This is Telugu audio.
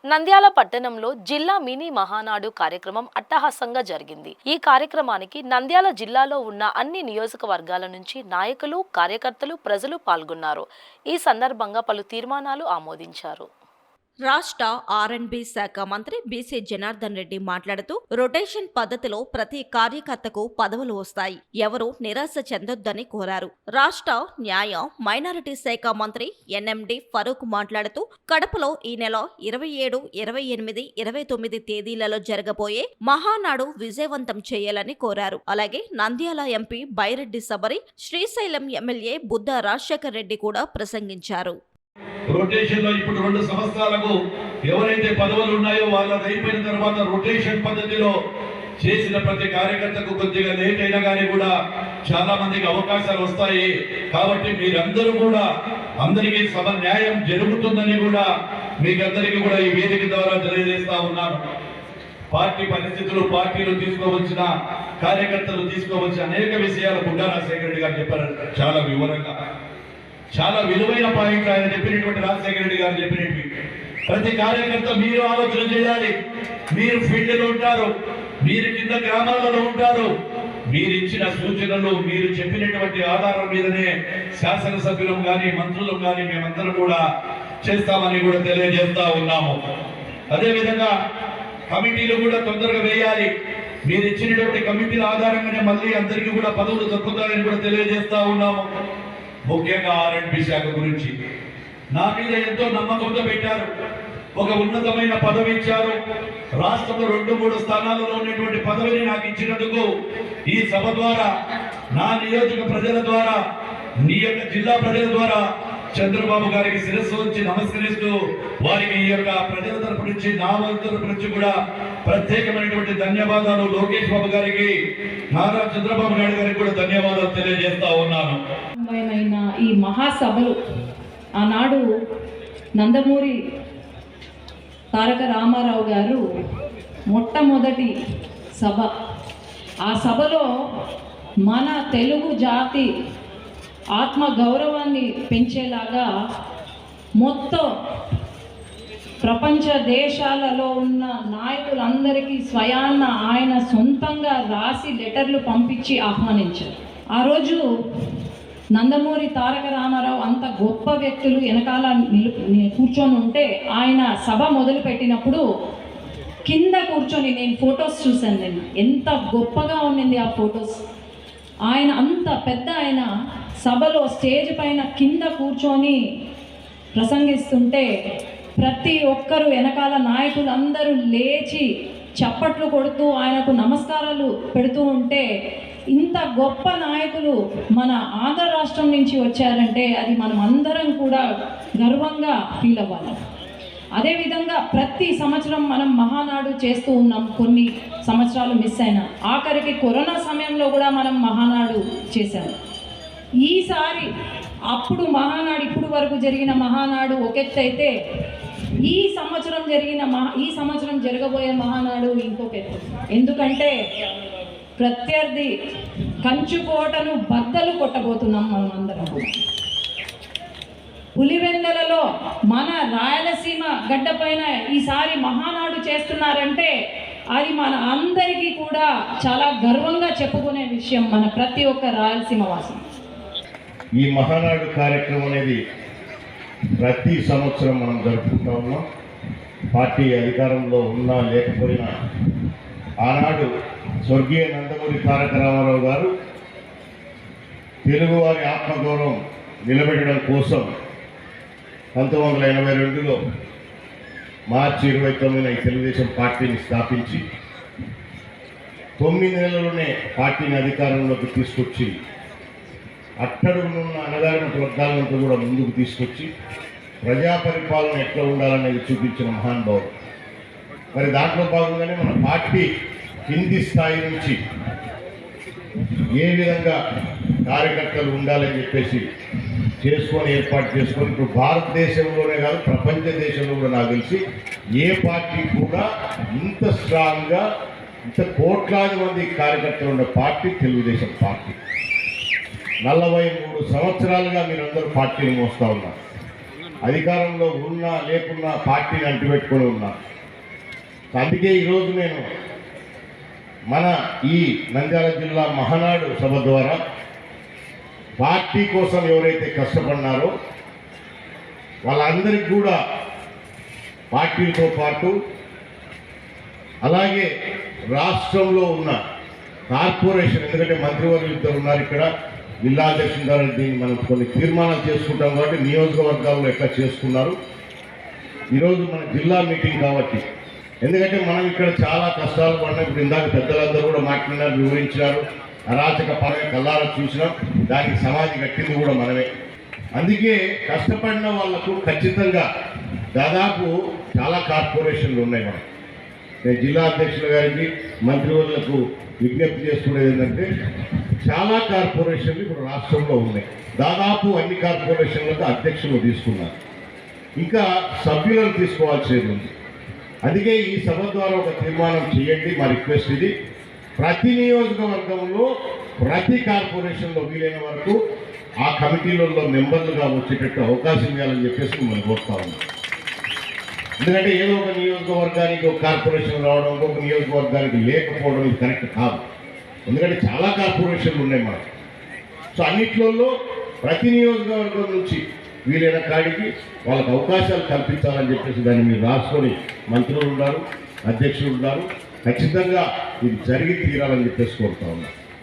నంద్యాల పట్టణంలో జిల్లా మినీ మహానాడు కార్యక్రమం అట్టహాసంగా జరిగింది. ఈ కార్యక్రమానికి నంద్యాల జిల్లాలో ఉన్న అన్ని నియోజకవర్గాల నుంచి నాయకులు, కార్యకర్తలు, ప్రజలు పాల్గొన్నారు. ఈ సందర్భంగా పలు తీర్మానాలు ఆమోదించారు. రాష్ట్ర ఆర్ఎండ్బి శాఖ మంత్రి బీసీ జనార్దన్ రెడ్డి మాట్లాడుతూ రొటేషన్ పద్ధతిలో ప్రతి కార్యకర్తకు పదవులు వస్తాయి, ఎవరూ నిరాశ చెందొద్దని కోరారు. రాష్ట్ర న్యాయ మైనారిటీ శాఖ మంత్రి ఎన్ఎండి ఫరూక్ మాట్లాడుతూ కడపలో ఈ నెల 27, 28, 29 తేదీలలో జరగబోయే మహానాడు విజయవంతం చేయాలని కోరారు. అలాగే నంద్యాల ఎంపీ బైరెడ్డి సబరి, శ్రీశైలం ఎమ్మెల్యే బుద్ధ రాజశేఖర్ రెడ్డి కూడా ప్రసంగించారు. రొటేషన్ లో ఇప్పుడు 2 సంవత్సరాలకు ఎవరైతే పదవులు ఉన్నాయో వాళ్ళది అయిపోయిన తర్వాత రొటేషన్ పద్ధతిలో చేసిన ప్రతి కార్యకర్తకు కొద్దిగా లేట్ అయినా కానీ కూడా చాలా మందికి అవకాశాలు వస్తాయి. కాబట్టి మీరందరూ కూడా అందరికీ న్యాయం జరుగుతుందని కూడా మీకందరికీ కూడా ఈ వేదిక ద్వారా తెలియజేస్తా ఉన్నాను. పార్టీ పరిస్థితులు, పార్టీలు తీసుకోవచ్చిన కార్యకర్తలు తీసుకోవచ్చిన అనేక విషయాలు బుద్ధ రాజశేఖర రెడ్డి గారు చెప్పారు. చాలా వివరంగా, చాలా విలువైన పాయింట్లు ఆయన చెప్పినటువంటి రాజశేఖర రెడ్డి గారు చెప్పినట్టు ప్రతి కార్యకర్త మీరు ఆలోచన చేయాలి. మీరు ఫీల్డ్లో ఉంటారు, మీరు కింద గ్రామాలలో ఉంటారు. మీరు ఇచ్చిన సూచనలు, మీరు చెప్పినటువంటి ఆధారం మీదనే శాసనసభ్యులం కానీ మంత్రులం కానీ మేమందరం కూడా చేస్తామని కూడా తెలియజేస్తా ఉన్నాము. అదేవిధంగా కమిటీలు కూడా తొందరగా వేయాలి. మీరు ఇచ్చినటువంటి కమిటీల ఆధారంగానే మళ్ళీ అందరికీ కూడా పదవులు దక్కుతాయని కూడా తెలియజేస్తా ఉన్నాము. ముఖ్యంగా ఆర్ఎండ్బి శాఖ గురించి నా మీద ఎంతో నమ్మకంతో పెట్టారు. ఒక ఉన్నతమైన పదవి ఇచ్చారు. రాష్ట్రంలో 2-3 స్థానాలలో ఉన్నటువంటి పదవిని నాకు ఇచ్చినందుకు ఈ సభ ద్వారా, నా నియోజక ప్రజల ద్వారా, నీ యొక్క జిల్లా ప్రజల ద్వారా చంద్రబాబు గారికి శిరస్సు వచ్చి నమస్కరిస్తూ వారికి ఈ యొక్క ప్రజల తరపు నుంచి, నా తరపు నుంచి కూడా ప్రత్యేకమైనటువంటి ధన్యవాదాలు. లోకేష్ బాబు గారికి, నారా చంద్రబాబు నాయుడు గారికి కూడా ధన్యవాదాలు తెలియజేస్తా ఉన్నాను. ఈ మహాసభలు ఆనాడు నందమూరి తారక రామారావు గారు మొట్టమొదటి సభ. ఆ సభలో మన తెలుగు జాతి ఆత్మ గౌరవాన్ని పెంచేలాగా మొత్తం ప్రపంచ దేశాలలో ఉన్న నాయకులందరికీ స్వయాన్న ఆయన సొంతంగా రాసి లెటర్లు పంపించి ఆహ్వానించారు. ఆ రోజు నందమూరి తారక రామారావు అంత గొప్ప వ్యక్తులు వెనకాల కూర్చొని ఉంటే ఆయన సభ మొదలు పెట్టినప్పుడు కింద కూర్చొని నేను ఫొటోస్ చూశాను. నేను ఎంత గొప్పగా ఉండింది ఆ ఫొటోస్. ఆయన అంత పెద్ద ఆయన సభలో స్టేజ్ పైన కింద కూర్చొని ప్రసంగిస్తుంటే ప్రతి ఒక్కరు వెనకాల నాయకులు అందరూ లేచి చప్పట్లు కొడుతూ ఆయనకు నమస్కారాలు పెడుతూ ఉంటే ఇంత గొప్ప నాయకులు మన ఆంధ్ర రాష్ట్రం నుంచి వచ్చారంటే అది మనం అందరం కూడా గర్వంగా ఫీల్ అవ్వాలి. అదేవిధంగా ప్రతి సంవత్సరం మనం మహానాడు చేస్తూ ఉన్నాం. కొన్ని సంవత్సరాలు మిస్ అయినా, ఆఖరికి కరోనా సమయంలో కూడా మనం మహానాడు చేశాం. ఈసారి అప్పుడు మహానాడు, ఇప్పుడు వరకు జరిగిన మహానాడు ఒకెత్తు అయితే ఈ సంవత్సరం జరగబోయే మహానాడు ఇంకొక ఎత్తు. ఎందుకంటే ప్రత్యర్థి కంచుకోటను బద్దలు కొట్టబోతున్నాం మనం అందరం. పులివెందలలో మన రాయలసీమ గడ్డపైన ఈసారి మహానాడు చేస్తున్నారంటే అది మన అందరికీ కూడా చాలా గర్వంగా చెప్పుకునే విషయం, మన ప్రతి ఒక్క రాయలసీమ వాసి. ఈ మహానాడు కార్యక్రమం అనేది ప్రతి సంవత్సరం మనం జరుపుకుంటా ఉన్నాం. పార్టీ అధికారంలో ఉన్నా లేకపోయినా ఆనాడు స్వర్గీయ నందమూరి తారక రామారావు గారు తెలుగువారి ఆత్మగౌరవం నిలబెట్టడం కోసం 1982లో మార్చి 29న ఈ తెలుగుదేశం పార్టీని స్థాపించి 9 నెలల్లోనే పార్టీని అధికారంలోకి తీసుకొచ్చి అట్టడుగునున్న అణగారిన వర్గాలంతా కూడా ముందుకు తీసుకొచ్చి ప్రజా పరిపాలన ఎట్లా ఉండాలనేది చూపించిన మహానుభావుడు. మరి దాంట్లో భాగంగానే మన పార్టీ కింది స్థాయి నుంచి ఏ విధంగా కార్యకర్తలు ఉండాలని చెప్పేసి ఏర్పాటు చేసుకొని ఇప్పుడు భారతదేశంలోనే కాదు ప్రపంచ దేశంలో కూడా నాకు తెలిసి ఏ పార్టీ కూడా ఇంత స్ట్రాంగ్గా ఇంత కోట్లాది మంది కార్యకర్తలు ఉన్న పార్టీ తెలుగుదేశం పార్టీ. 43 సంవత్సరాలుగా మీరందరూ పార్టీని మోస్తూ ఉన్నారు. అధికారంలో ఉన్నా లేకున్నా పార్టీని అంటిపెట్టుకొని ఉన్నారు. అందుకే ఈరోజు నేను మన ఈ నంద్యాల జిల్లా మహానాడు సభ ద్వారా పార్టీ కోసం ఎవరైతే కష్టపడినారో వాళ్ళందరికీ కూడా పార్టీలతో పాటు అలాగే రాష్ట్రంలో ఉన్న కార్పొరేషన్, ఎందుకంటే మంత్రివర్యులు ఇద్దరు ఉన్నారు ఇక్కడ, జిల్లా అధ్యక్షుల ద్వారా దీన్ని మనం కొన్ని తీర్మానాలు చేసుకుంటాం కాబట్టి నియోజకవర్గాల్లో ఎట్లా చేసుకున్నారు. ఈరోజు మన జిల్లా మీటింగ్ కాబట్టి, ఎందుకంటే మనం ఇక్కడ చాలా కష్టాలు పడినా, ఇప్పుడు ఇందాక పెద్దలందరూ కూడా మాట్లాడినారు, వివరించారు, అరాచక పని కల్లారా చూసినాం, దానికి సమాధి కట్టింది కూడా మనమే. అందుకే కష్టపడిన వాళ్లకు ఖచ్చితంగా దాదాపు చాలా కార్పొరేషన్లు ఉన్నాయి. మనం నేను జిల్లా అధ్యక్షుల గారికి మంత్రివర్యులకు విజ్ఞప్తి చేసుకునేది ఏంటంటే, చాలా కార్పొరేషన్లు ఇప్పుడు రాష్ట్రంలో ఉన్నాయి. దాదాపు అన్ని కార్పొరేషన్లకు అధ్యక్షులు తీసుకున్నారు, ఇంకా సభ్యులను తీసుకోవాల్సింది ఉంది. అందుకే ఈ సభ ద్వారా ఒక తీర్మానం చేయండి. మా రిక్వెస్ట్ ఇది, ప్రతి నియోజకవర్గంలో ప్రతి కార్పొరేషన్లో వీలైన వరకు ఆ కమిటీలలో మెంబర్లుగా వచ్చేటట్టు అవకాశం ఇవ్వాలని చెప్పేసి మనం కోరుతా ఉన్నాం. ఎందుకంటే ఏదో ఒక నియోజకవర్గానికి ఒక కార్పొరేషన్ రావడం, ఇంకొక నియోజకవర్గానికి లేకపోవడం ఇది కరెక్ట్ కాదు. ఎందుకంటే చాలా కార్పొరేషన్లు ఉన్నాయి మనకు. సో అన్నిట్లలో ప్రతి నియోజకవర్గం నుంచి వీలైన కాడికి వాళ్ళకి అవకాశాలు కల్పించాలని చెప్పేసి దాన్ని మీరు రాసుకొని, మంత్రులు ఉన్నారు, అధ్యక్షులు ఉన్నారు, ఖచ్చితంగా ఇది జరిగి తీరాలని చెప్పేసి కోరుతా ఉన్నాం.